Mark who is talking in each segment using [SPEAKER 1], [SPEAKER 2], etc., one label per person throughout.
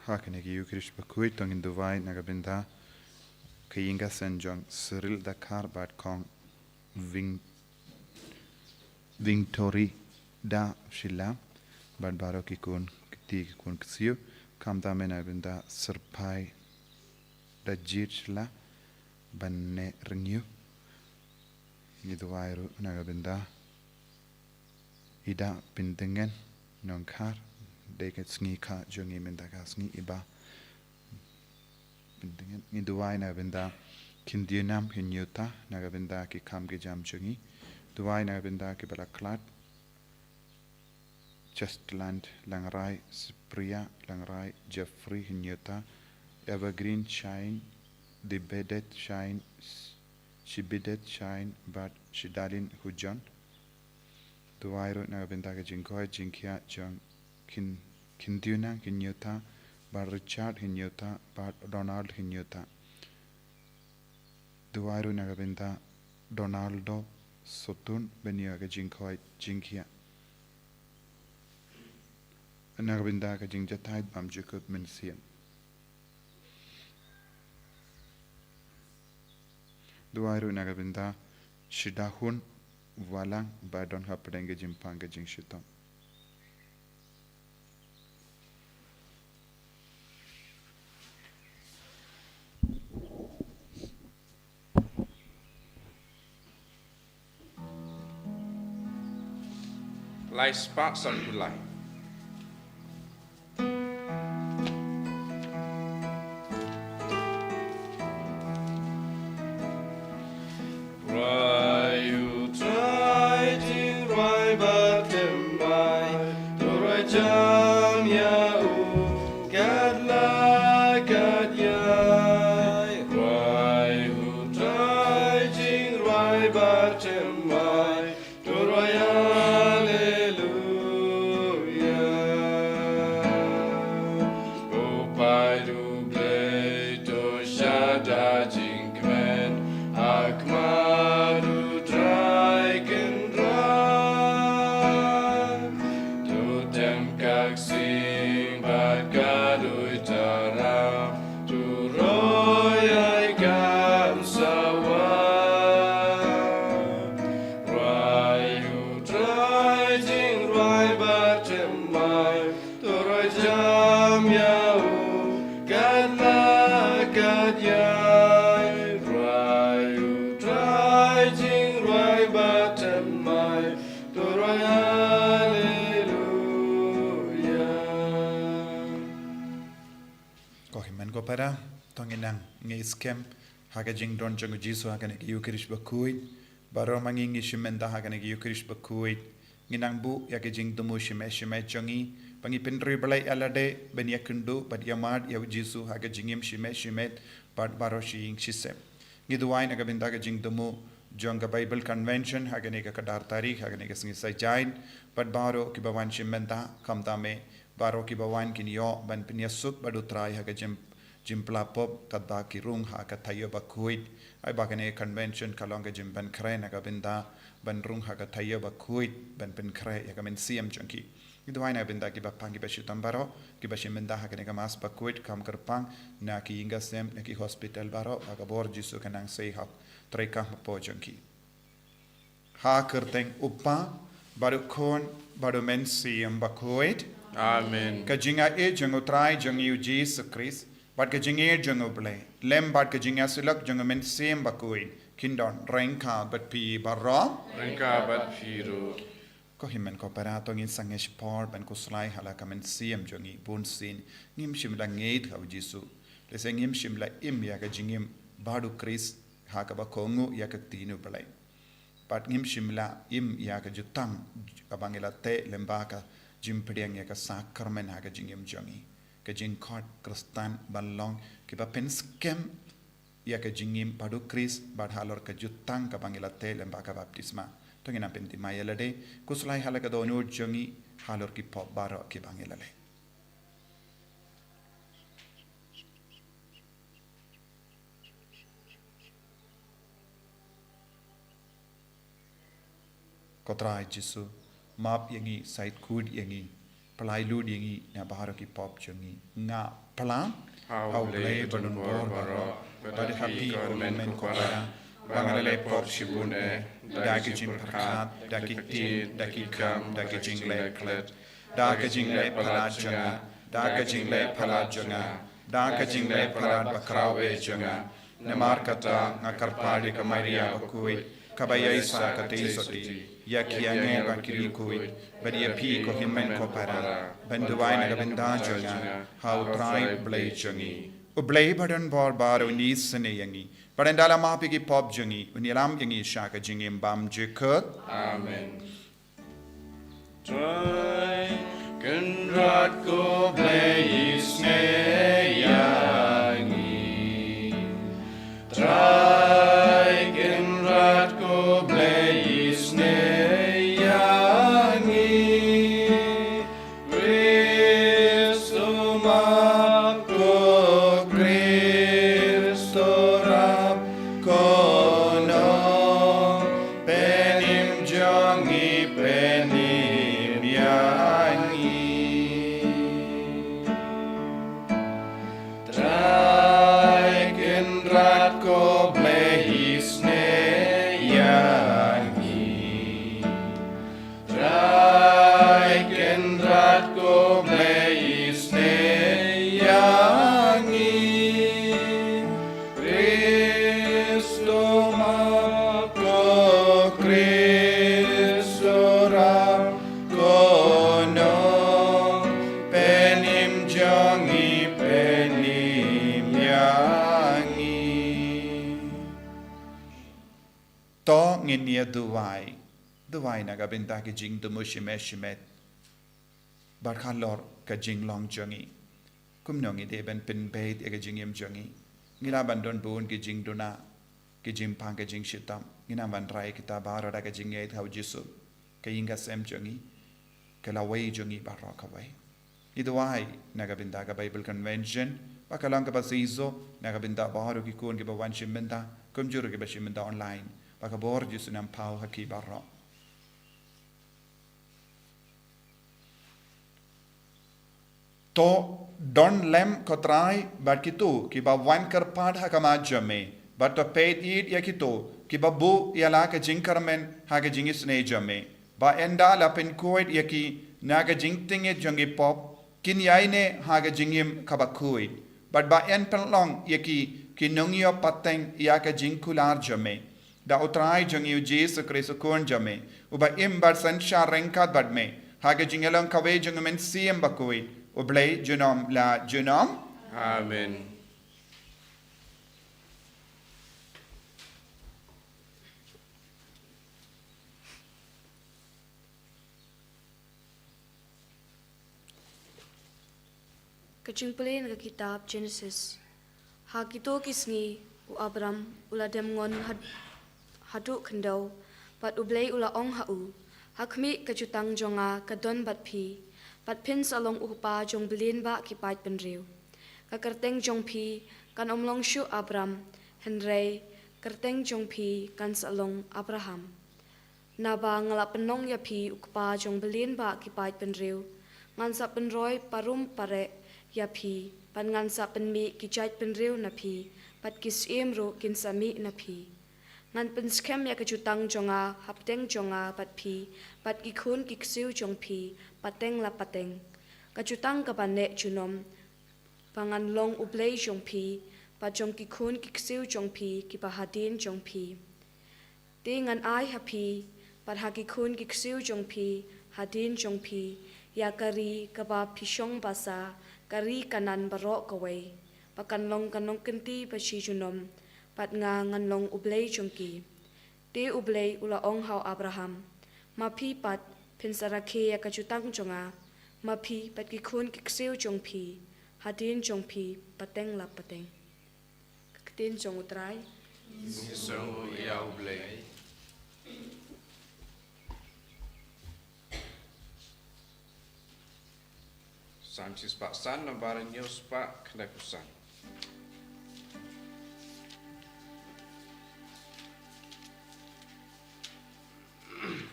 [SPEAKER 1] Hakanegi Ukrish Bakhuid tong in Dubai Nagabinda Kayinga Senjong Cyril Dakar Bat Kong Vingtori Da Shilla Bad Baroki Kun Kiti Kun Ksiu Kamda Menabinda Serpai Da Jirchla Banne Renew Niduairu Nagabinda Ida Bindingen Nonkar Deket Sngi Ka Jungi Mendaga Sngi Iba Bindingen Niduai Nagabinda Kindianam Hinyuta Nagabinda Ki Kamge Jam Jungi Duai Nagabinda Ki Balaklat Chestland Langrai Spria Langrai Jeffrey Hinyuta Evergreen Shine The Bedded Shine She Bidded Shine But Shidalin Hujon Duairu Nagabinda Ki Jinkoi Jinkia Jong Kindiuna Hinyuta But Richard Hinyuta But Donald Hinyuta Duairu Nagabinda Donaldo Sotun Benioga Jinkoi Jinkia Nagabinda Ka Jingjatide Bamjukut Mensian Duairu Nagabinda Shidahun Walang Badon Hapadenge Jimpanga Jingshiton
[SPEAKER 2] Lai spark son Palei.
[SPEAKER 1] Pada tonginang ngi scam haga jing don jongo jisu haga ne Ukrish Bakhuid baro mangingi shimenda haga ne Ukrish Bakhuid nginang bu ya ke jing dumu shime jongi pangi pendri balai alade ben yakundu bad yamad ya jisu haga jingim shime bad baro shing shisem ngiduai naga binda ga jing dumu jonga Bible Convention haga ne ka kadar tarikh haga ne singi sai jain bad baro ki bawan shimenda kamdame baro ki bawan kinyo ban pinyasut badu trai haga Jimpla pop kadda ki rung ha ka Taïew Bakhuid ai bagane convention kalonga jimban kre na binda ban rung ha ka Taïew Bakhuid ban pen kre ya kamen CM junki idwai na binda ki bapangi bashitam baro ki bashimenda ha ka mas Bakhuid kam karpang na ki inga sem na ki hospital baro aga bor jisu kanang sei ha treka po junki ha kerteng upa baru kon baru men CM Bakhuid
[SPEAKER 2] Amen.
[SPEAKER 1] Ka jinga e jungo trai jungi Jesus Christ Bad ka jinge jungo Palei lem bad ka jinga silak jungo men sem Bakhuid kindon rengka bat pi barra
[SPEAKER 2] Rengka bat firu.
[SPEAKER 1] ko himen ko para to ngin sange sport ban ko slai hala ka men sem jungi bun sin ngim shim la ngeit ha jisu le se ngim shim la im ya ka jingim badu Chris ha ka ba kongu ya ka tinu Palei bad ngim shim la im ya ka jutang ka bangela te lembaka jimpediang ya ka sakramen ha ka jingim jungi ka jing kot kristan balong ki ba pen scam ya ka jingim padu Chris bad halor ka jutang ka bangila te lemba ka baptisma to ngina penti mayelade kuslai hala ka donu jongi halor ki pop baro ki bangila le Kotra Jisu map yangi side kud yangi Palei lu dingi na baharo ki pop jungi. Nga pelang.
[SPEAKER 2] Au Palei badun bor baro.
[SPEAKER 1] Badi happy
[SPEAKER 2] Kon
[SPEAKER 1] men
[SPEAKER 2] men
[SPEAKER 1] ko
[SPEAKER 2] ko
[SPEAKER 1] para.
[SPEAKER 2] para. Bangale pop shibune.
[SPEAKER 1] Daki jing perkat. Daki tin. Daki kam. Daki jing le klet. Daki jing le palat junga. Daki jing le palat junga. Daki jing le palat bakrau e junga. Namar kata ngakarpadi ka Maria Bakhuid. Kabaya isa ka teisoti. Yakiange bakiri kuit. Badi api ko himen ko para. Benduai na gabenda junga. How try blay jungi. Ublay badan bor baro ni sene yangi. Badan dalam mapi ki pop jungi. Unilam yangi shaka jingi mbam jikut.
[SPEAKER 2] Amen. Try kendrat ko blay yangi. Try kendrat ko blay yangi. Kristo mako Kristo rap kono penim jongi penim yangi. Try kendrat ko blehisne yangi. Try kendrat ko blehisne yangi. Kristo mako Kristo rap kono penim jongi penim yangi.
[SPEAKER 1] To nginia duwai na gabenta ki jing dumushimet. Barkalor ka jing long jungi. Kumnongi de ben pin bait e ka jingim jungi. Ngila bandon bun ki jing duna. Ki jing pang ka jing shitam. Ngina ban rai kita baro da ka jing e thau jisu. Ka inga sem jungi. Ka la wei jungi baro ka wei. Iduwai na gabenta ka Bible Convention. Bakalang ka basizo na gabenta baro ki kun ki bawan shimenta. Kumjuru ki bashimenta online. Baka bor jisu nam pau haki baro. To don lem kotrai bat kitu ki ba wan karpad hakama jame but to paid eat yakito ki ba bu yala ka jinkarmen ha ka jingis ne jame ba enda la pen koit yaki na ka jingting e jangi pop kin yaine ha ka jingim ka ba koit but ba en pen long yaki ki nongyo pateng ya ka jingkular jame da utrai jangi jesu kristo kon jame uba im bar sansha renkat bad me ha ka jingelong ka we jangamen siem ba koit Oblay junom la junom.
[SPEAKER 2] Amen.
[SPEAKER 3] Kacing pelin ke kitab Genesis. Ha kito kisngi u Abram ula dem ngon hadu kendau pat ublay ula ong hau. Hakmi kacutang jonga kadon bat pi. Pat pin salong upa jong belin ba ki pait pen riu. Ka kerteng jong pi kan omlong shu Abram, Henry, kerteng jong pi kan salong Abraham. Naba ngalap penong ya pi upa jong belin ba ki pait pen riu. Ngan sa pen roy parum pare ya pi, pan ngan sa pen mi ki jait pen riu na pi, pat kis ro kin sa mi na pi. Ngan pen skem ya kacutang jonga, hapteng jonga pat pi, pat kikun kiksiu jong pi, pateng la pateng. Kacutang kabane junom, pangan long ublay jong pi, pat jong kikun kiksiu jong pi, kipahadin jong pi. Di ngan ay hapi, pat hakikun kiksiu jong pi, hadin jong pi, ya kari kaba pisyong basa, kari kanan barok kaway, pakan long kanong kenti pashi junom, pat nga nganlong ublay jongki. Di ublay ula ong hao Abraham. Mapi pat pinsarake ya kacutang jonga. Mapi pat kikun kiksiu jongpi. Hadin jongpi pateng la pateng. Kakitin jong utray.
[SPEAKER 2] Isang ya ublay. Sanchis pak san nambaran news pak knakusan.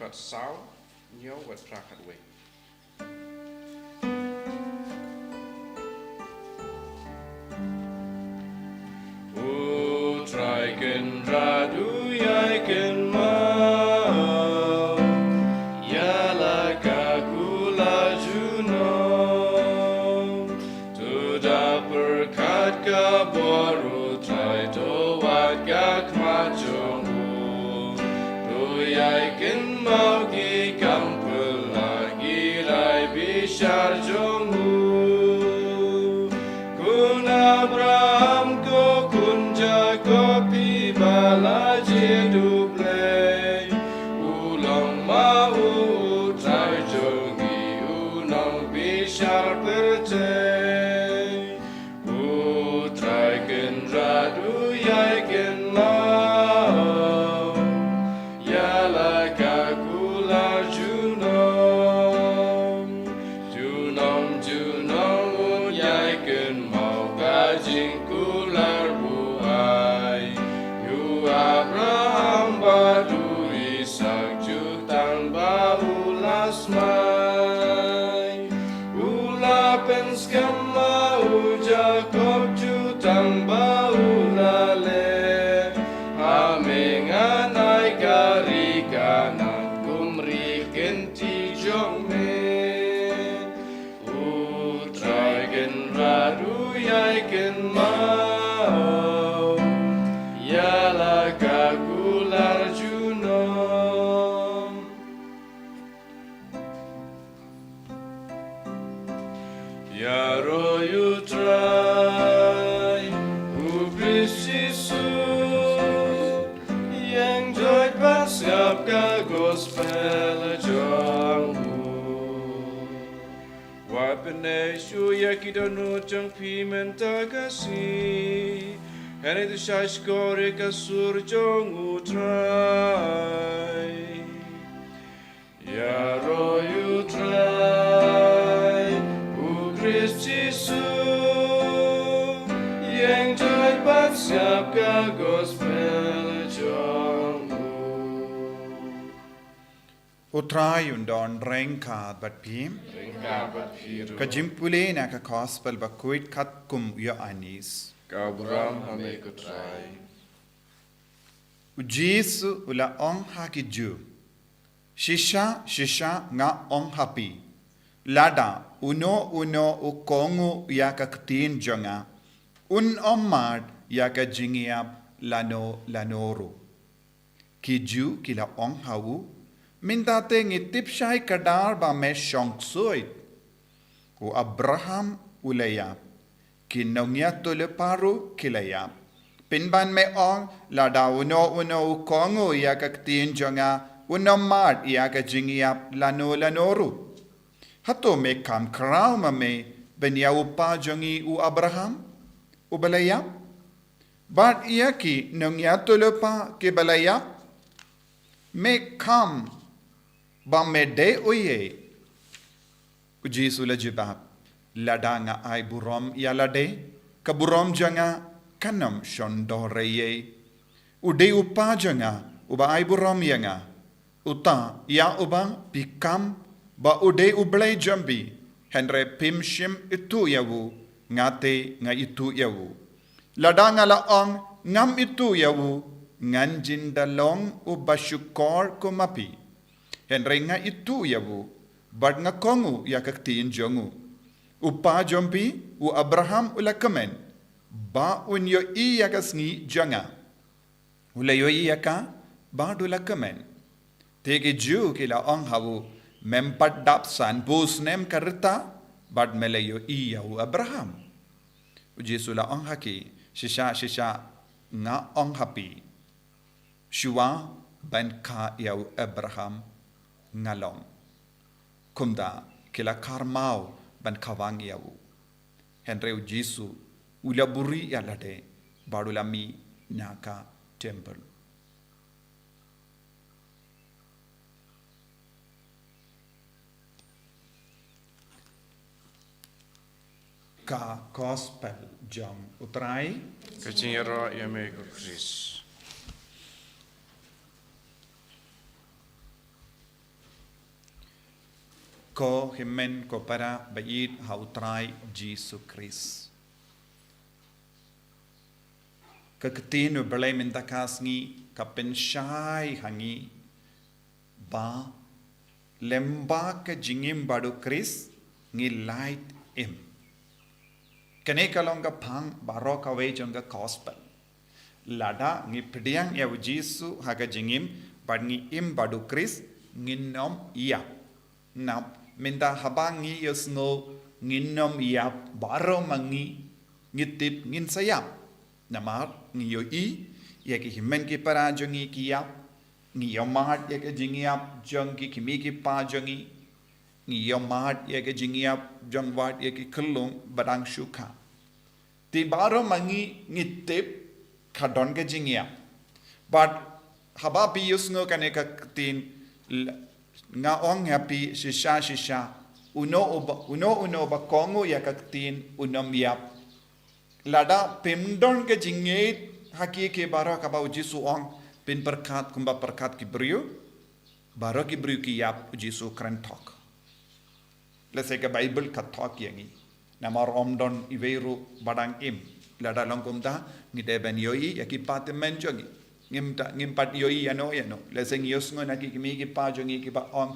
[SPEAKER 2] Pat sau, nyo wat prakat we. ken radu yai ken mau yala kakula juno tuda berkat kaboru trai toat gak majongu tu yai ken mau ki kampela girai bishar jongu kun Abraham ko kun Jacob ibala jeduble ulang mau trai jongi unang bishar percay utrai ken radu yai ken mau yala kakular junong junong yai ken mau kajing kular buai yu Abraham badu Ishak jutang baulas mai ula penskam mau Jacob jutang baulale amengan ai kari kanan kumri kenti jong me utrai gen radu yai ken mau yala kagular junom yaro utrai ubrisisu yang joy pasgap ka gospel jongmu wapene shu yakidonu jong pimenta kasi hene de shashkore kasur jong utrai yaro utrai u Kristisu yang joy pasgap ka gospel jongmu
[SPEAKER 1] Utrai undon rengka bat pim.
[SPEAKER 2] ringkabat hiru
[SPEAKER 1] Kajimpule na ka gospel Bakhuid kat kum ya anis.
[SPEAKER 2] kabram hame kutrai
[SPEAKER 1] Ujisu ula ong hakiju. Shisha nga ong hapi. Lada uno u kongu ya ka ktin jonga. Un omad ya ka jingiap lanoru. Kiju kila ong hawu. Mintate ngitip syai kadar ba me shongsuit. U Abraham ulayap. Kinongya tule paru kilayap. Pinban me ong lada uno u kongu ya ka ktin jonga. Uno mad ya ka jingiap lanoru. Hato me kam krau ma me benya upa jongi u Abraham u balayap. Bat iya ki nongya tule pa ki balayap. Me kam ba me de uye. Ujisu la jibab. Lada nga ay burom ya lade. Ka burom janga kanam shondore ye. Ude upa janga uba ay burom yanga. Uta ya uba pikam ba ude ublay jambi. Henre pimshim itu yawu. Ngate nga itu yawu. Lada nga laong ngam itu yawu. Ngan jindalong u basyukor kumapi. Henry nga itu yawu. Bad nga kongu ya kaktiin jongu. Upa jompi u Abraham ulakamen. Ba unyo iya ka Sngi janga. Ulayo iya ka ba dulakamen. Tege ju kila ong hawu. Mempat dapsan bus nem karita. Bad melayo iya u Abraham. Ujisula ong haki. Shisha nga ong hapi. Shua ban ka yaw Abraham ngalong. Kumda kila karmau ban kawang yaw. Henry Jesu ulaburi yalade badulami nyaka temple. Ka gospel jam utrai
[SPEAKER 2] kaciro yame ko Chris
[SPEAKER 1] ko himen ko para bayit hautrai Jesus Christ. Keketin belai minta kasngi kapensyai hangi ba lemba ke jingim badu kris ngi light im. Kene kalong ka pang baro ka wei jong ka gospel. Lada ngi pediang ya Jesu haga jingim bad ngi im badu kris nginom iya. Nap minta habangi yosno nginom iya baro mangi ngitip ngin sayap. Namar ngi yo I ya ki himen ki para jongi ki yap ngi yo mat ya ki jingi yap jong ki kimi ki pa jongi ngi yo mat ya ki jingi yap jong wat ya ki kelung badang shuka ti baro mangi ngitip kadon ke jingi yap but haba pi yusno kane ka tin nga ong happy shisha uno ba kongo ya ka tin unom yap lada pemdon ke jingi haki ke bara ka bau Jesu ong pin perkat kumba perkat ki brio bara ki brio ki yap Jesu kran talk let's say ka Bible ka talk yangi namar omdon iveru badang im lada longkum da ngide ben yoi ya ki patemen jogi ngimpat yoi yano let's say ngiyos ngo naki kimi ki pa jongi ki ba ong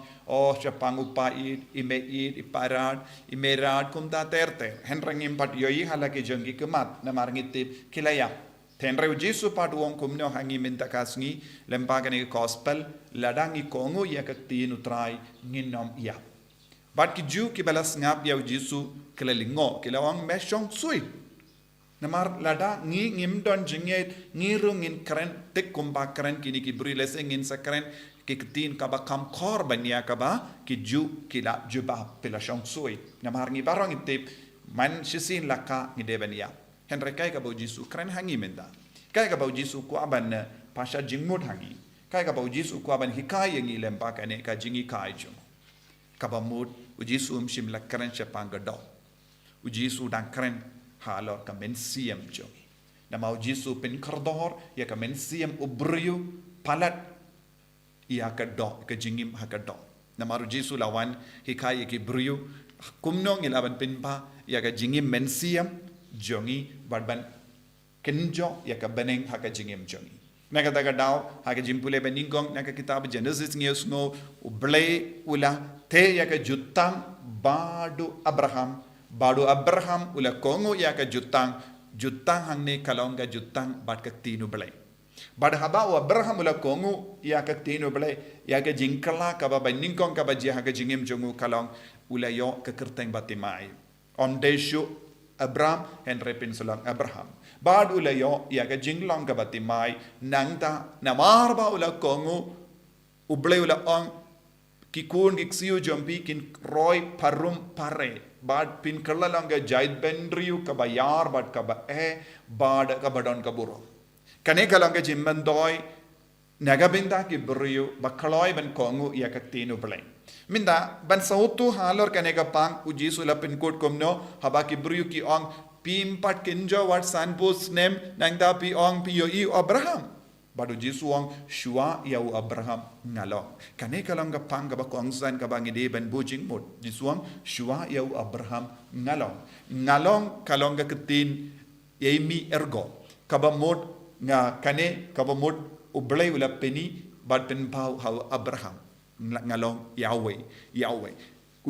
[SPEAKER 1] chapangu pa ime iparat imerat kumta terte henrang ngimpat yoi halaki jongi kemat namar ngitip kilaya tenre Jesu padu wong kumno hangi minta kasngi lembaga ni gospel ladangi kongo ya kakti nutrai nginom ya bat ki ju ki balas ngap ya Jesu kelalingo kilawang meshong sui namar lada ngi ngimdon jinget ngirung in kren tek kumba kren kini ki brilese ngin sakren ki ktin ka ba kam khor bania ka ba ki ju kila juba pelashong sui namar ngi barang itip man shisin laka ngi debania henry kai ka bau Jesu kren hangi menda kai ka bau Jesu ku aban pasha jingmut hangi kai ka bau Jesu ku aban hikai ngi lempa kane ka jingi kai jung ka ba mut Jesu mshim la kren chapang do Jesu dan kren halor ka men siam jung na mau Jesu pen kardor ya ka men siam ubriu palat ya ka do ka jingim ha ka do na maru Jesu lawan hikai ki briu kumno ngi laban pen pa ya ka jingim men siam jongi badban kenjo ya ka beneng haka jingim jongi naga daga daw haka jimpule beningong naga kitab Genesis ngios no uble ula te ya ka jutang badu Abraham ula kongo ya ka jutang hangne kalonga jutang bad ka tinu ble bad haba wa Abraham ula kongo ya ka tinu ble ya ka jingkala ka ba beningong ka ba haka jingim jongu kalong ula yo ka kerteng batimai on deshu Abraham henry pinsulang Abraham bad ula yo ya ka jinglong ka batimai nangta namarba ula kongo uble ula ong kikun kiksiu jompi kin roy parum pare bad pin kerlalang ka jaid bendriu ka bayar bad ka ba bad ka badon ka buro kane kalang ka jimmandoi nagabinda ki buriu bakaloi ben kongo ya ka tinu ble minda ban sautu halor kane ka pang Jesu la pin kot komno haba ki buriu ki ong pim pat kinjo wat sanpos nem nangda pi ong pi yo I Abraham badu Jesu ong shua ya Abraham ngalo kane kalang ka pang ka ba kong san ka ba ngide ben bujing mot Jesu ong shua ya Abraham ngalong kalong ka ketin yemi ergo ka ba mot nga kane ka ba mot ublay ula peni bad pen pau ha Abraham ngalong Yahweh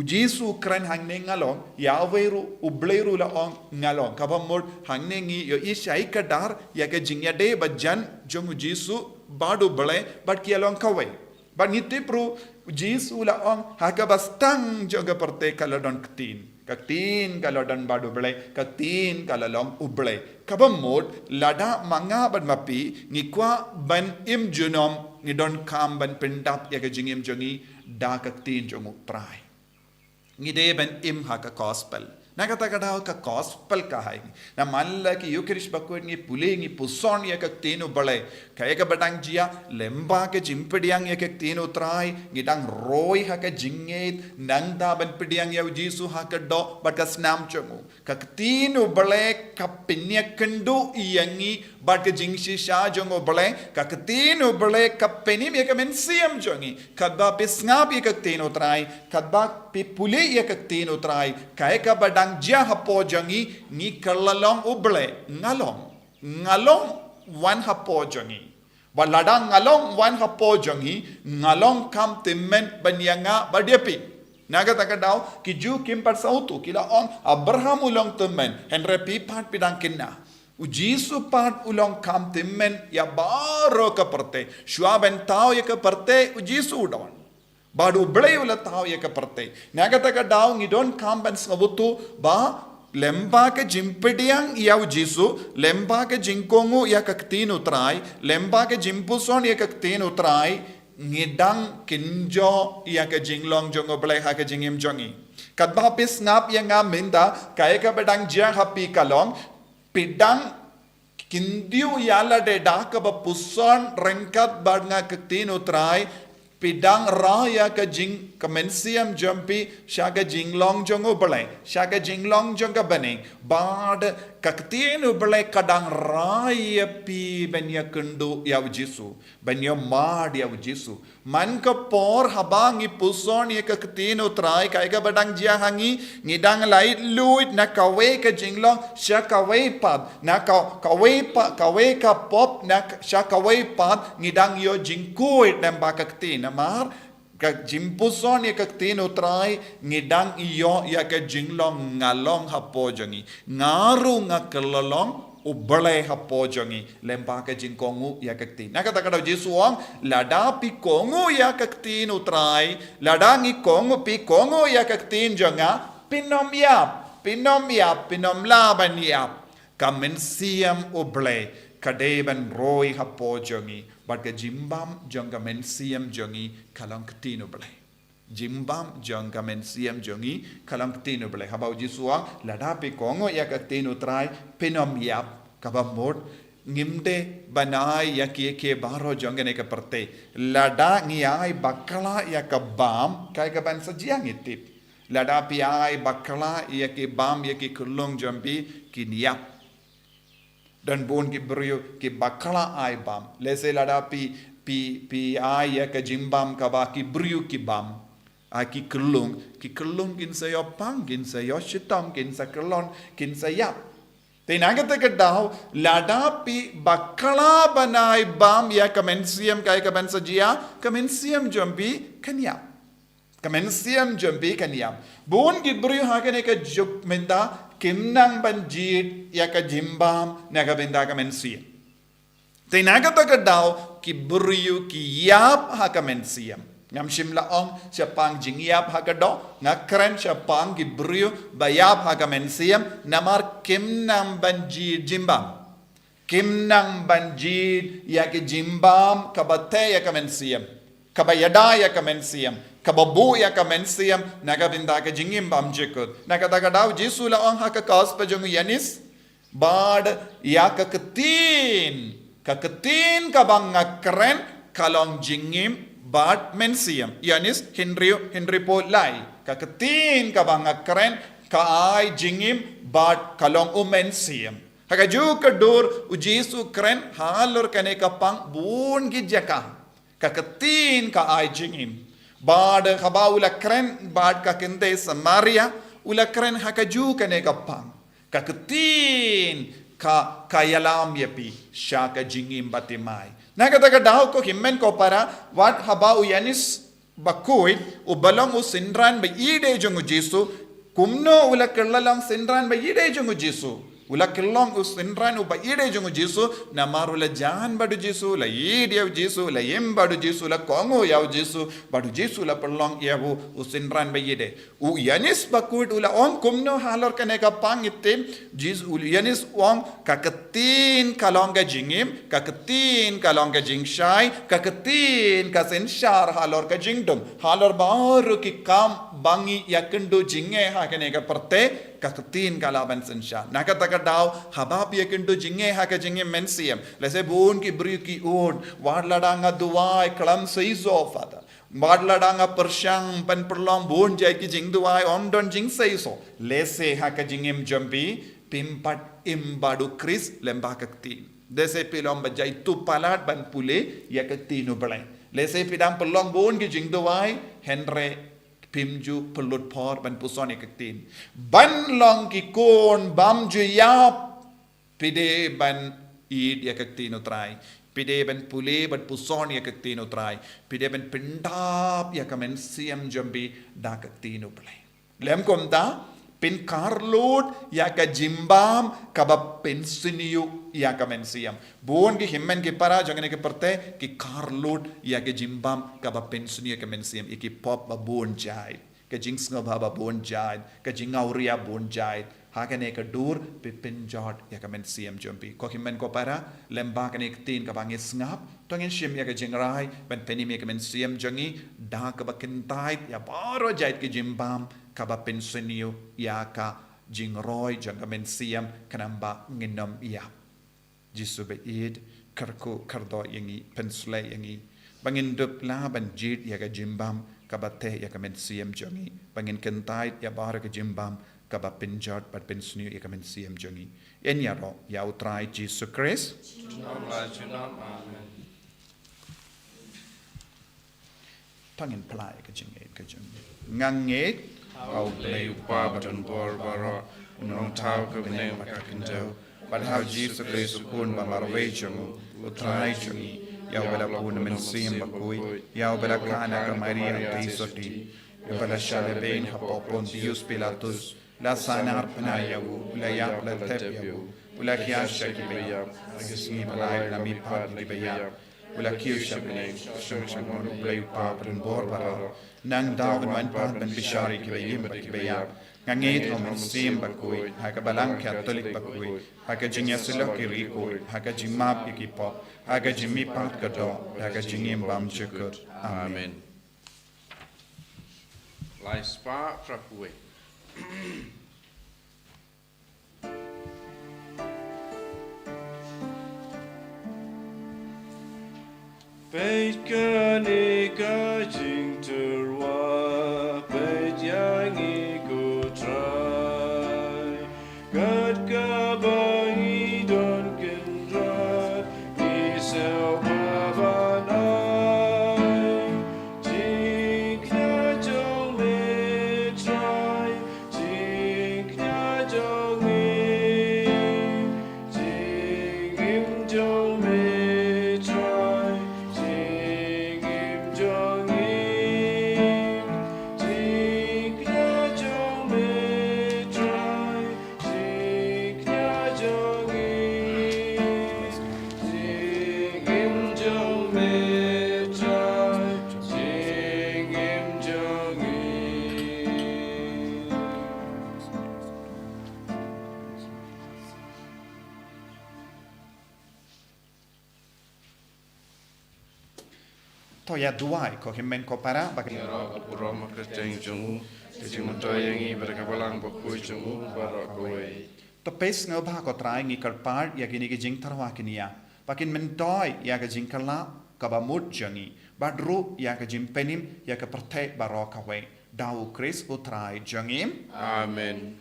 [SPEAKER 1] Jesu kran hangne ngalong Yahweh ru ublay ru la ong ngalong kabamod hangne ngi yo ishai kadar ya ke jingya de bajan jong Jesu badu blay bad kialong kawai bad ngite pro Jesu la ong haga bastang joga perte kalodon kaktin kalodon badu blay kaktin kalalong ublay kabamod lada manga bad mapi ngikwa ban im junom ngidon kam ban pendap ya ke jingim jongi da kaktin jongu prai ngide ben im ha ka gospel nagata kada ka gospel ka hai na malla ki Eucharist Bakhuid ngi pule ngi puson ya ka tenu bale kaya ka batang jia lemba ke jimpediang ya ka tenu trai ngidang roi ha ka jinget nang da ben pediang ya Jesu ha ka do bat ka snam chomu ka tenu bale ka pinya kendu yangi bat ka jingshi sha jongo bale ka tenu bale ka penim ya ka mensiam jongi kadba pisngap ya ka tenu trai kadba pi pule ya ka tenu trai kaya ka badang jia hapo jangi ni kerlalong uble ngalong wan hapo jongi. Baladang ngalong wan hapo jongi, ngalong kam timmen banyanga badiepi. Naga takadaw, kiju kimpat sautu, kila on Abraham ulong timmen, henre pipat pidang kinna. Ujisu pat ulong kam timmen ya baro ka perte. Shua ben tao ya ka perte, ujisu udon. Badu blay ula tao ya ka perte. Naga takadaw, ngidon kam ben sabutu, ba lemba ke jimpediang ia ujisu, lemba ke jingkongu ia kaktin utrai, lemba ke jimpuson ia kaktin utrai, ngidang kinjo ia ke jinglong jongo belai ha ke jingim jongi. Kadba pis ngap ia ngam minda, kaya ka bedang jiang hapi kalong, pidang kindiu yala de dah ka ba puson rengkat badnga kaktin utrai, pidang raya ka jing kemensiam jampi syaga jinglong jongo belai syaga jinglong jonga bening bad kaktienu belai kadang raya pi benya kendu ya ujisu benya mad ya ujisu man ka por habangi puson ya kaktienu trai kai ka badang jia hangi ngidang lait luit na kawe ka jinglong sya kawe pad na kawe ka pop na sya kawe pad ngidang yo jingkuit namba kaktin Mar kag jimpuson ya kag tinutray ngidang iyo ya kag jinglong ngalong hapojangi ngaru nga kelalong ubalay hapojangi lempa kag jingkongu ya kag tin nakatakadaw jisuang ladapi kongu ya kag tinutray ladangi kongu pi kongu ya kag tin janga pinomyap pinomlaban yap kamensiam ubalay kadeban roy hapojangi But ke jimbam jangka mensiam jongi kalang ketino belai. Jimbam jangka mensiam jongi kalang ketino belai. Habau jisuang ladapi kongo ya ketino trai penom yap kabamod ngimde banai ya kie baro jangka ne perte. Lada ngiai bakala ya kabam kai kaban sajiang itip. Ladapi ai bakala ya ke bam ya ke kulung jampi kiniap. Dan bon ki brio ki bakala ai bam lese lada pi ai ya ka jimbam ka ba ki brio ki bam a ki kelung kin sa yo pang kin sa yo shitam kin sa kelon kin sa yap te nagate ka daw lada pi bakala banai bam ya kamensiam kai ka ban sa jia kamensiam jombi kanya kamensiam jombi kanya bon ki brio ha ka ne ka juk menda kimnang banjit ya ka jimbam na ka benda ka mensiam. Te nagata ka daw ki buriyu ki yap ha ka mensiam. Ngam shimla ong siya pang jing yap ha ka do. Nga kren siya pang ki buriyu bayap ha ka mensiam. Namar kimnang banjit jimbam. Kimnang banjit ya ki jimbam kabate ya ka mensiam. Kabayada ya ka mensiam. Kababu ya ka mensiam nagabinda ka jingim bam jikut nagatagadaw jisu la ang hakakas pa jung yanis bad ya ka ketin ka bang ngakren kalong jingim bad mensiam yanis Henry po lai ka ketin ka bang ngakren ka ay jingim bad kalong mensiam hagaju ka dur ujisu kren halor kane ka pang bun gijaka ka ketin ka ay jingim Bad haba ula kren bad ka kente Samaria ula kren hakaju kane kapang kaketin ka kayalam yapi syaka jingim batimai nagataga daw ko himmen ko para wat haba uyanis Bakhuid ubalong usindran ba ide jung Jesu kumno ula kerlalang sindran ba ide jung Jesu ula kelong usindran uba ide jung Jesu namarula jahan badu Jesu la ide Jesu la yem badu Jesu la kongo yaw Jesu badu Jesu la perlong yabu usindran ba ide u yanis Bakhuid ula ong kumno halor kane ka pangitim Jesu yanis ong kaketin kalonga jingim kaketin kalonga jingshai kaketin kasenshar halor ka jingdum halor baru ki kam bangi yakendo jinge ha kane ka perte kaketin kalaban sensha nakataka daw habab yakendo jinge ha ka jinge mensiam lese bun ki bri ki on wadladanga duwai klam seizo fata wadladanga persyang pan perlong bun jai ki jing duwai on don jing seizo lese ha ka jingem jambi pimpat imbadu kris lembah kaktin dese pilom bajai tu palat ban pule yakatinu balai lese pidam perlong bun ki jing duwai henre pimju pelut por ban puson kaktin ban long ki kon bam ju yap pide ban id ya kaktino trai pide ben pule bat puson ya kaktino trai pide ben pendap ya kamen siam jambi da kaktino play lem komta pin carload ya ka jimbam kaba pensiniu ya kamen siam bon ki himmen ki para jangane ke perte ki carload ya ke jimbam kaba pensiniu kamen siam iki pop ba bon jai ka jings ngaba bon jai ka jingauria bon jai hakane ka dur pipin jot ya kamen siam jompi ko himmen ko para lemba kane tin ka bangis ngap tongin shim ya ka jingrai ben penim ya kamen siam jangi da ka bakintai ya baro jait ki jimbam kaba pensionio ya ka jingroi jang kamen siam kanamba nginom ya jisube id karko kardo yangi pensle yangi bangin dup la ban jit ya ka jimbam kabate ya kamen siam jangi bangin kentai ya baro ka jimbam kaba pinjot but pensionio ya kamen siam jangi en ya ro ya utrai Jesus Christ tangin plai ka jinget ka jangi nganget
[SPEAKER 2] Au play Babaton Borbaro, no tau ka name Makakindo,
[SPEAKER 1] but how Jesus Christ upon Mamarvejum, Utrajumi, Yawala Punaman Sim Bakhuid, Yawala Kana Maria Tisoti, Yawala Shalabain Hapopon Dius Pilatus, La Sanar Panayawu, Layap La Tepiawu, Ulakiasha Kibaya, Agasni Malay Lami Pat Kibaya, Ulakiusha Bene, Shushamon Blay Pap and Borbaro, Nang Dawan Wan Pat and Bishari Kibayim Bakibaya. Ngangit om sim Bakhuid, hakabalang Catholic Bakhuid, hakajinya sulok kiriko, hakajimap ikipo, hakajimi pat kado, hakajingim bam chukut. Amen.
[SPEAKER 2] Lai Spa Bakhuid.
[SPEAKER 4] Beit kanika jing terwa, beit yang iku try. Gad kabangi don kendra, isau pavan ai. Jing na jong me try, jing na jong me, jing im jong me try.
[SPEAKER 1] To ya duai ko himmen ko para bagi
[SPEAKER 2] Yara Purama Kristeng Jungu, Tijimutoyangi Berkabalang Bakhuid Jungu, Barakaway.
[SPEAKER 1] to pes ngo ba ko trai ngi kar par ya gini ge jing tarwa kinia bakin men toy ya ge jing kala ka ba mut jangi badru ya ge jing penim ya ke perte baro ka we dau Chris utrai jangim
[SPEAKER 2] Amen.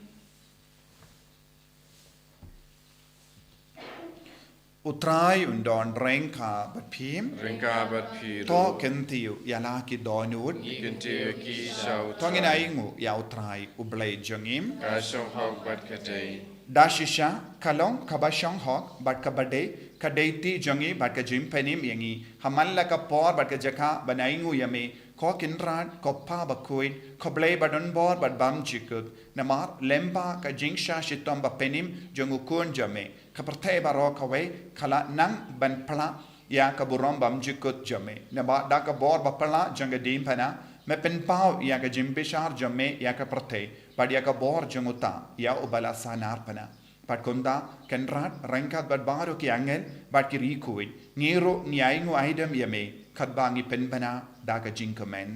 [SPEAKER 1] utrai undon rengka bat phim
[SPEAKER 2] Rinka Bat Piru.
[SPEAKER 1] to kentiu ya la ki donut
[SPEAKER 2] Ikinti Ki Shau.
[SPEAKER 1] to ngi nai ngu ya utrai ublei jangim
[SPEAKER 2] Kashong Hog Bat Katay.
[SPEAKER 1] dashisha kalong kabashong hok bat kabade kadeiti jangi bat ka jim penim yangi hamalla ka por bat ka jaka banaingu yame ko kinrat ko pa Bakhuid ko blei badon bor bat bam jikut namar lemba ka jingsha shitom ba penim jangu kun jame kaparte baro ka we khala nang ban pla ya ka burom bam jikut jame naba da ka bor ba pla janga dim pana me pen pau ya ka jim bishar jame ya ka prate bad ya ka bor janguta ya ubala sanar pana pat konda kenrat rengkat bad baro ki angel bad ki rikuid ngiro nyaingu aidam yame kadbangi pen pana da ka jinkamen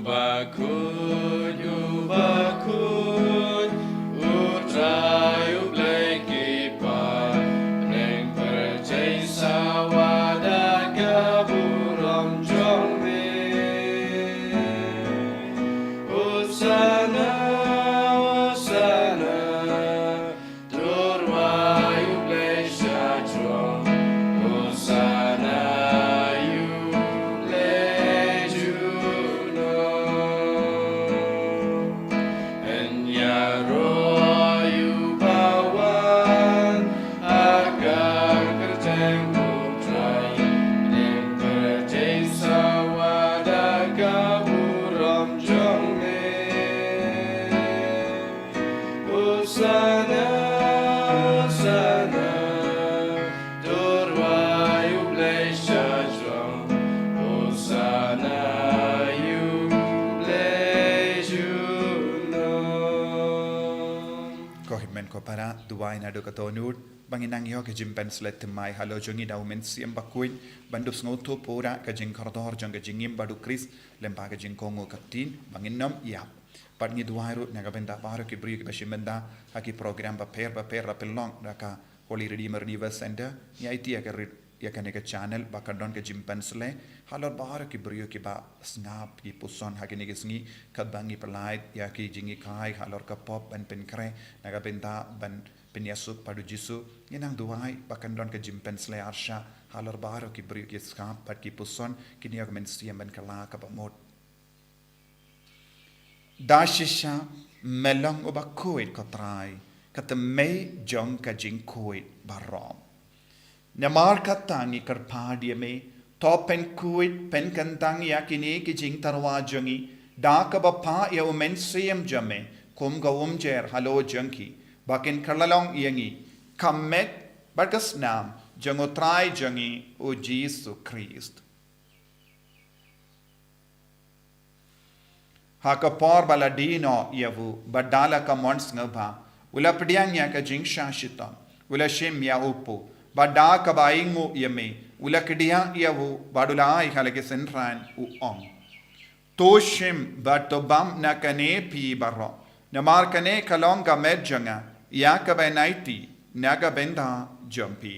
[SPEAKER 4] Bakhuid, Bakhuid, utrai ublei kipa, neng percaya sawada kaburam jombe. Osana, Osana, turwai ublei syajong. Osana, ublei juno. And Yaro, you bow
[SPEAKER 1] na duwai na do katonut banginang yo ke jimpen slet mai halo jongi da umen siam Bakhuid bandup sngoto pora ka jing kordor jong ka jingim badu kris lempa ka jing kongo kaptin banginom yap pat ngi duwai ru na ka benda baro ki bri ki bashimenda haki program ba per rapelong da ka Holy Redeemer Universe Center ni IT ya ka ya kan ke channel bakadon ke jimpen sle halor bahar ki brio ki ba snap ki puson hakini ke sngi kabangi Palei ya ki jingi kai halor ka pop ban pen kre naga benta ban penyasuk padu jisu inang duai bakadon ke jimpen sle arsha halor bahar ki brio ki skap pat ki puson kini ak men siam ban kala ka bamot dashisha melong o Bakhuid ko trai katamay jong ka jing Bakhuid barom Namar katangi karpadia me to pen Bakhuid pen kantang yakini ki jing tarwa jangi da ka bapa ya umen siam jame kum ga umjer halo janki bakin karlalong yangi kamet barkas nam jango trai jangi o Jesus Christ hakapor baladino yavu badala ka mons ngaba ula pediang ya ka jing shashita ula shim ya upo Bada kabaingu yame ula kedia yavu badulai halage senran u ong toshim batobam nakane pi barro namar kane kalonga medjanga yakabe naiti naga benda jumpi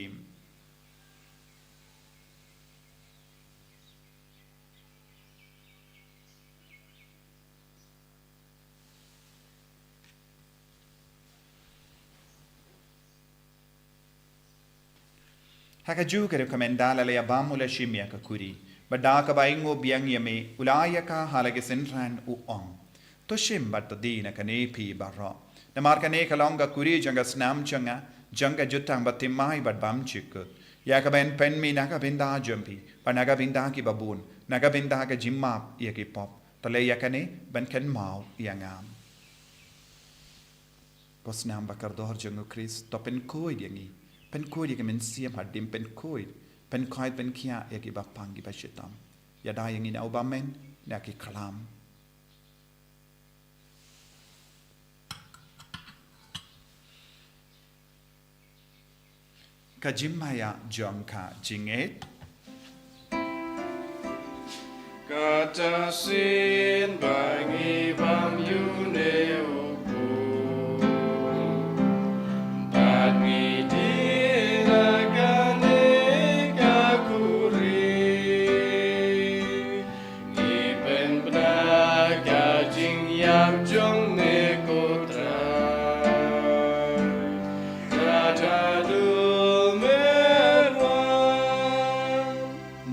[SPEAKER 1] Hakaju ke rekomendala le abam ula shimya ka kuri bada ka baingo biang yame ulaya ka halage senran u ong to shim bat dina kane pi barro namar kane kalonga kuri janga snam changa janga jutang batimai bat bam chikut ya ka ben pen mi naga binda jumpi panaga binda ki babun naga binda ka jimma ya ki pop to le yakane ben ken mau yangam ko snam bakar dor jangu Chris to pen koi yangi pen Bakhuid yang men siam hadim pen Bakhuid pen kait pen kia ya ki bapang ki bashitam ya da yang ina ubamen ya ki kalam ka jimmaya jongka jinget
[SPEAKER 4] Kata sin bangi bam yune upu Bangi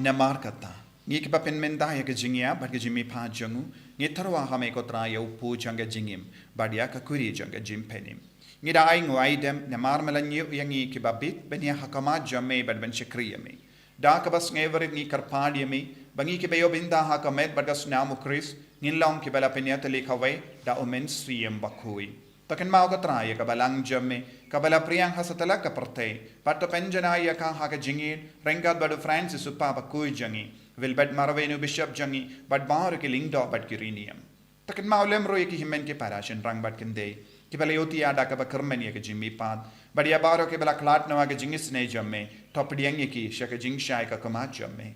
[SPEAKER 1] namar kata ngi ki papen menda ya ke jingya bad ke jimi pa jangu ngi tarwa hame ko tra ya upu janga jingim badia ka kuri janga jim penim ngi da ai ngwai dem namar melanyu yangi ki babit benia hakama jamme bad ben shakriyame da ka bas ngeverit ngi karpadi me bangi ki beyo binda hakamet bad gas namu Chris ngi long ki bala penya tele khawai da omen siem Bakhuid taken mau ka tra ya ka balang jamme kabala priang hasatala ka parte patto penjana ya ka ha ka jingi rengat badu Francis upa Bakhuid jangi wilbet maravenu bishop jangi bad bar ki lingdo bad kirinium taken mau lemro ki himen ke parashin rang bad kende ki bala yoti ada ka bakarmen ya ka jimmi pad bad ya baro ke bala klat nawa ka jingi sne jamme top diang ki shaka jing shai ka kama jamme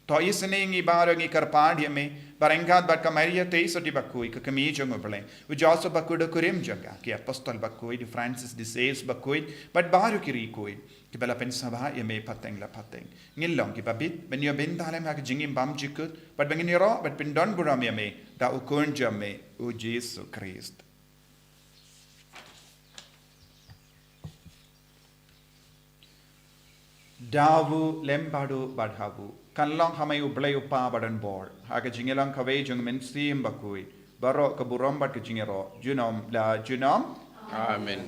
[SPEAKER 1] to isne ngi baro ngi karpad yame barengat bad ka maria teiso di Bakhuid ka kami jango bale ujaso Bakhuid kurim janga ki apostol Bakhuid Francis de Sales Bakhuid bad baro ki rikoid ki bala pen sabha yame pateng la pateng ngilong ki babit ben yo ben dalem ha jingim bam jikut bad bengini ro bad pin don buram yame da ukun jamme o Jesus Christ dawu lembadu badhabu kanlong hamay ublay upa badan bor haga jingelang kaway jung men sim Bakhuid baro ka burom bad ka jingero junom la junom
[SPEAKER 2] Amen.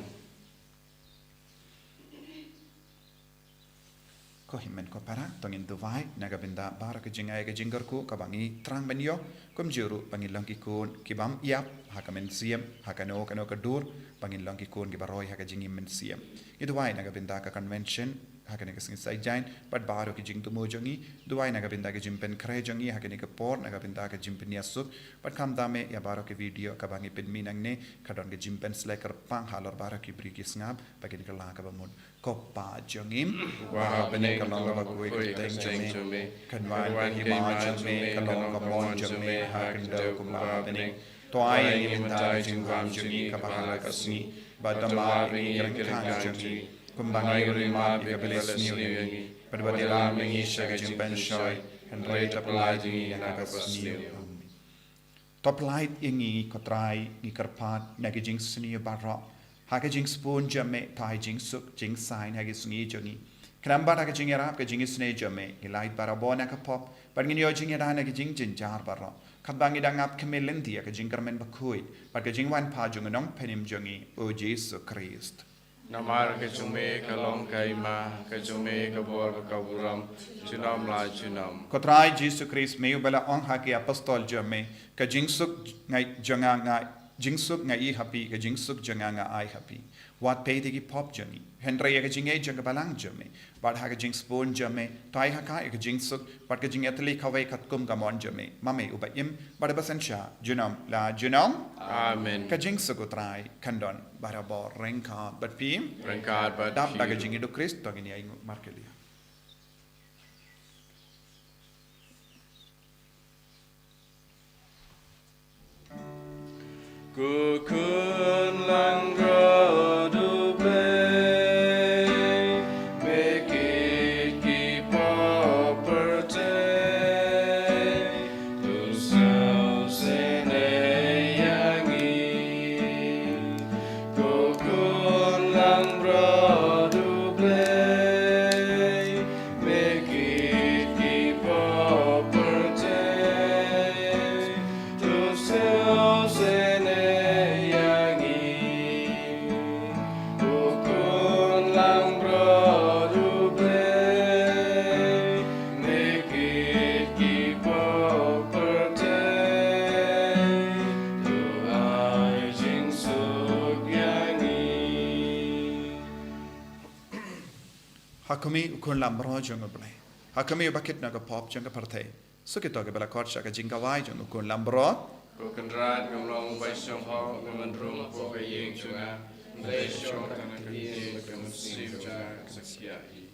[SPEAKER 1] ko himen ko para tongin duwai naga benda bara ka jingay ka jingarku ka bangi trang benyo kum juru bangin long ki kun ki bam yap haka men sim haka no ka dur bangin long ki kun ki baroy haka jingim men sim iduwai naga benda ka convention hakan ke sengi sai jain pat baro ke jing tu mo jongi duai naga binda ke jimpen kre jongi hakan ke por naga binda ke jimpen yasuk pat kam dame ya baro ke video ka bangi pen minang ne kadon ke jimpen slacker pang halor baro ke bri ke ngap bagi ke la ka bamon ko pa jongim
[SPEAKER 2] Wa bening
[SPEAKER 1] ka long ba kuai ke teng jome kan wan ke ma jome ka long ka mon jome hakan do ko ba bening toai ngi minta jing wam jongi ka ba ka sni badama ngi kan ka jongi kumbangi rima bi kabeles niugi perbadila mengi shaga jimpen shoy and rate applied ingi nagas niu top light ingi kotrai ni karpat nagi jing sni barra haga jing spoon jame tai jing suk jing sign hagi sngi jongi kramba haga jing era ka jing sne jame ni light barabona ka pop but ngi yo jing era nagi jing jar barra kabangi dangap kemelen dia ka jing karmen Bakhuid but ka jing wan pa jung nong penim jongi o Jesus Christ
[SPEAKER 2] Namar ke jume ka long kai ma ka jume ka bor ka buram chunam la chunam
[SPEAKER 1] Kotrai Jesus Christ meu bela ong haki apostol jame ka jingsuk ngai i happy ka jingsuk janga nga ai happy wat pe de ki pop jami henry ka jingai janga balang jame bad ha ka jing spoon jame tai ha ka ka jingsuk bad ka jing atli khawai khat kum ka mon jame mame uba im bad basan sha junam la junam
[SPEAKER 2] Amen
[SPEAKER 1] ka jingsuk utrai kandon barabor renka but pim
[SPEAKER 2] Rengkat bat
[SPEAKER 1] dap da ka jingi do Kristo ngini ai markelia
[SPEAKER 4] Ku kun lang ro du play make it keep up per day to so sene yangi ku kun lang ro du play make it keep up per day to so sene
[SPEAKER 1] Hakumi ukun lambro jong ble hakumi bakit na ka pop jong ka parthe sukito ke bela kort ka jinga wai jong ukun lambro
[SPEAKER 2] Ku kendrat ngamlong bai syong ho ngamandrum ko ka yeng chunga Ndai syong kana ka yeng ka muslim ja sakia hi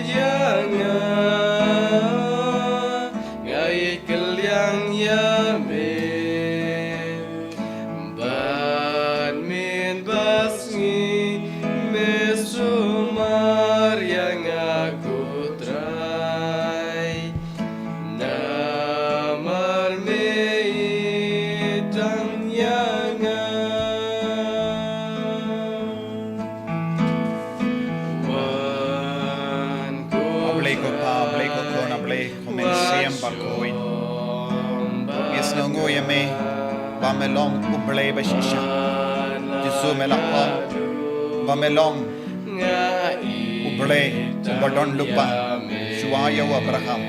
[SPEAKER 4] yanga ngai kaliang ya me ban min basngi mesumar yang aku trai namar me tang yanga
[SPEAKER 1] Ablay ko pa, ablay ko kon, ablay komen siyam Bakhuid. Yes no ngoy me, ba melong ublay ba shisha. Jisu melakon, ba melong ublay, ubadon lupa, shuaya wa Abraham.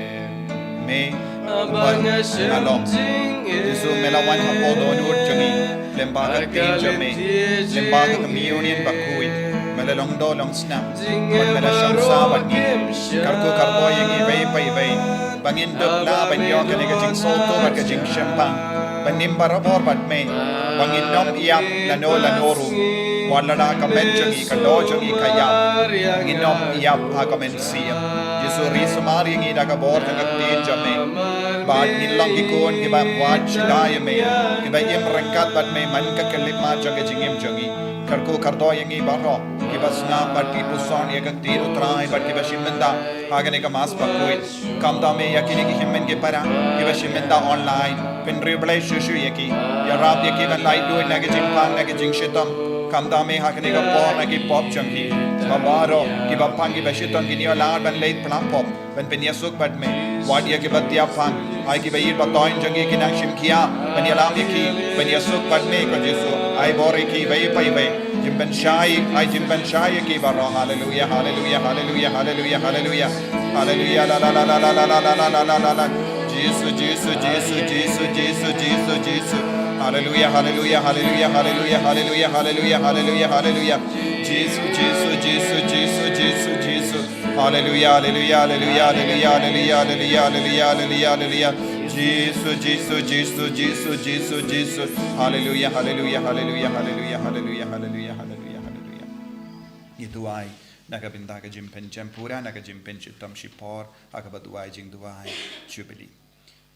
[SPEAKER 1] Me, ubad nalong. Jisu melawan hapodon urjangi, lembaga pinjame, lembaga communion Bakhuid. Melalong dolong snap, pag melasyang sabat ni, karko karbo yang ibay pa ibay, pangindok na banyo kaniga jing soto at kajing siyempang, panimbarabor bat me, panginom iyap lanoru, wala na kamenjong ikadojong ikayap, panginom iyap hakamen siyam, Jesu risumari yang idagabor ng agtin jame, baat nilang ikon kiba buat sidaya me, kiba imrengkat bat me man kakalima jang kajing imjongi, karko kardo yang ibaro, kiba snap bat kipuson yagang tiro try bat kiba shimenda hagane ka mas Bakhuid kamda me yakini ki himmen ke para kiba shimenda online pinriblay shushu yaki ya rap yaki ban light do nage jimpang nage jing shitam kamda me hagane ka por nage pop changki babaro kiba pang kiba shitam kinyo laad ban late plan pop ban penyasuk bat me wad yaki batia pang ai kiba ir batoin jangi kinang shimkia ban yalam yaki penyasuk bat me ko Jesu ai bore ki bai pai bai Jimben Shai, I Jimben Shai Kibaro, hallelujah, hallelujah, hallelujah, hallelujah, hallelujah, hallelujah, la la la la la la la la la la la la Jesus, Jesus, Jesus, Jesus, Jesus, Jesus, Jesus, hallelujah, hallelujah, hallelujah, hallelujah, hallelujah, hallelujah, hallelujah, hallelujah, Jesus, Jesus, Jesus, Jesus, Jesus, Jesus, hallelujah, hallelujah, hallelujah, hallelujah, hallelujah, hallelujah, hallelujah, hallelujah, hallelujah. Jesus, Jesus, Jesus, Jesus, Jesus, Jesus. Hallelujah, hallelujah, hallelujah, hallelujah, hallelujah, hallelujah, hallelujah, hallelujah. Ituai nakabinda ka jimpen jempura nakajimpen chitam shipor akabaduai jing duai jubilee.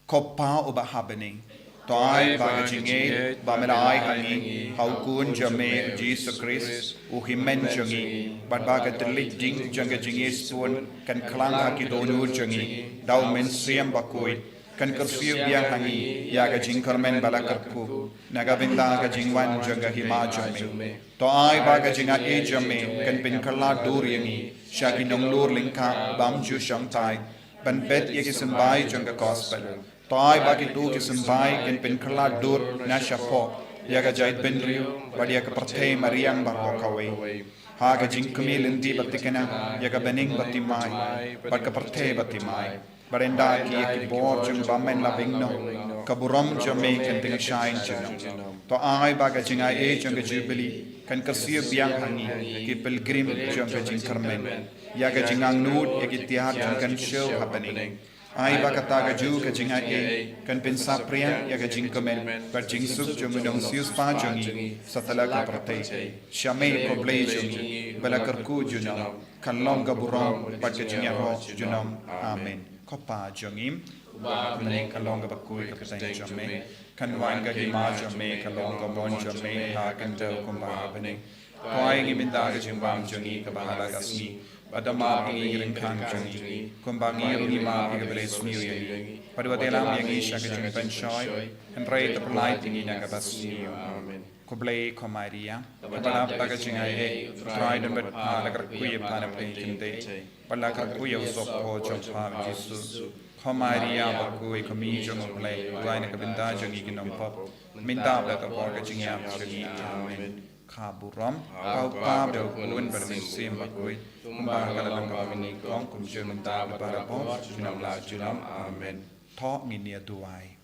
[SPEAKER 1] Kopa uba habene. Toai baga jinge bamelai hangi haukun jame Jesus Christ uhimen jangi bat baga telik ding janga jinge spun kan klang haki donur jangi dau men siam Bakhuid kan curfew biang hangi ya ga jing karmen bala karku naga binda ga jingwan janga hima jame to ai ba ga jinga e jame kan pin kala dur yangi shaki nong lur lingka bam ju shang tai ban bet ye ki sambai janga gospel to ai ba ki tu ki sambai kan pin kala dur na shapo ya ga jait ben riu ba dia ka parthe mariang ba ko kawe ha ga jing kumil indi batikana ya ga bening batimai ba ka parthe batimai Barenda ki bor jung bamen la bingno kaburam jame kan ting shine jino to ai baga jinga e jung jubilee kan kasir biang hangi ki pilgrim jung jing karmen ya ga jingang nut e ki tiar kan show happening ai baga ta ga ju ka jinga e kan pin sa prian ya ga jing komen bar jing suk jung dong sius pa jungi satala ka prate shame ko play jungi bala karku juno kan long kaburam bat ga jinga ho junom amen Kopa jongim, meneng kalong Bakhuid kapten jame, kan wan ga hima jame kalong ga bon jame ha kan do kumba beneng. Koi ngi minda ga jimbam jongi ka bahala ga Sngi, badama ngi ring kan jongi, kumba ngi ri ma ga bele smiu yangi. Padwa telam yangi shaka jing pen shoy, kan rei ta Palei tingi na ga basniu. Amen. Koblei komaria, padap taga jinga e, try to bet la karkuya pana painting day. Pala karkuya usop ho jompa Jesu. Komaria Bakhuid komi jong play, line ka binda jongi ginom pop. Minda la ka borga jinga jongi. Amen. Kaburam, pau pa do kun berning sim Bakhuid. Kumba ka lang ka mini kong kum jom ta para po, junam la junam. Amen. Talk nginia duai.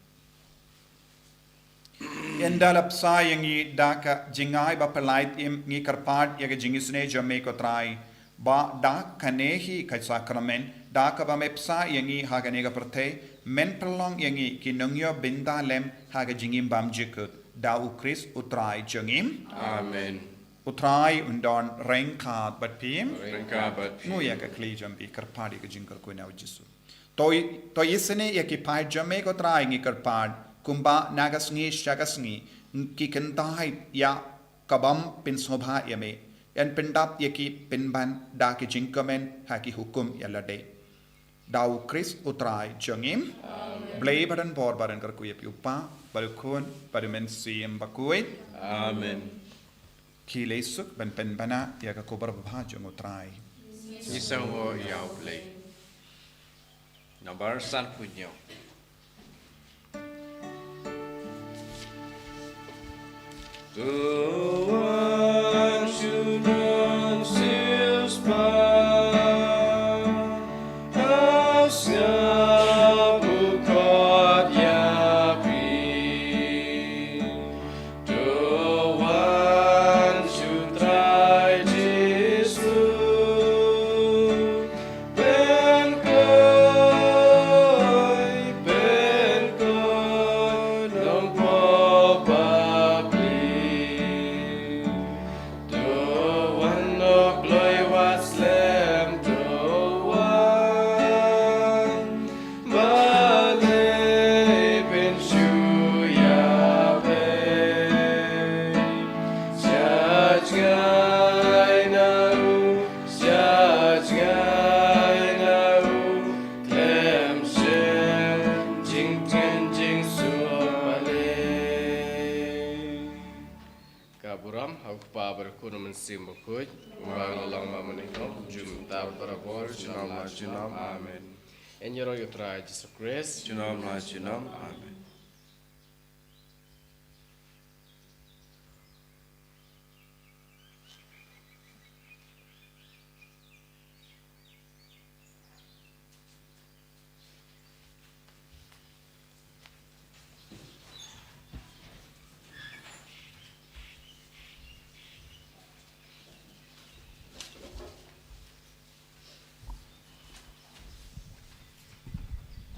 [SPEAKER 1] Endalap sa yangi daka jingai ba Palei im ngi karpat yaga jingisne jame ko trai ba dak kanehi kai sakramen daka ba mepsa yangi hagane ga prate men prolong yangi kinungyo binda lem haga jingim bam jikut da u Chris utrai jangim
[SPEAKER 4] Amen
[SPEAKER 1] utrai undon reng khat bat pim
[SPEAKER 2] Rinka bat
[SPEAKER 1] nu ya ka kli jam bi karpadi ka jingkar ko na jisu to isene ya ki pai jame ko trai ngi karpad kumba nagas ngi shagas ngi ki kentai ya kabam pin sobha ya me yan pendap ya ki pinban da ki jingkamen ha ki hukum ya lade dau Chris utrai jangim blay badan bor badan kar ku ya piupa balkon padumen sim Bakhuid
[SPEAKER 2] Amen.
[SPEAKER 1] ki lesuk ban pen bana ya ka kobar bha jang utrai
[SPEAKER 2] Isang ho yaw play. Number san punyo.
[SPEAKER 4] Tuhan sudah silspa Asya bukot yapi Tuhan sutrai jisu Ben koi Nong po babli Tuhan nok loy waslem Tuhan Balei ben shuya be Siaj gai nau Klem shen Jing tien jing suo Palei Kaburam hau pa berkuno mensim Bakhuid Wang lang mamaniko jum tab barabor junam la junam amen. En yoro yutrai Jesus Christ
[SPEAKER 2] Junam la junam. Amen.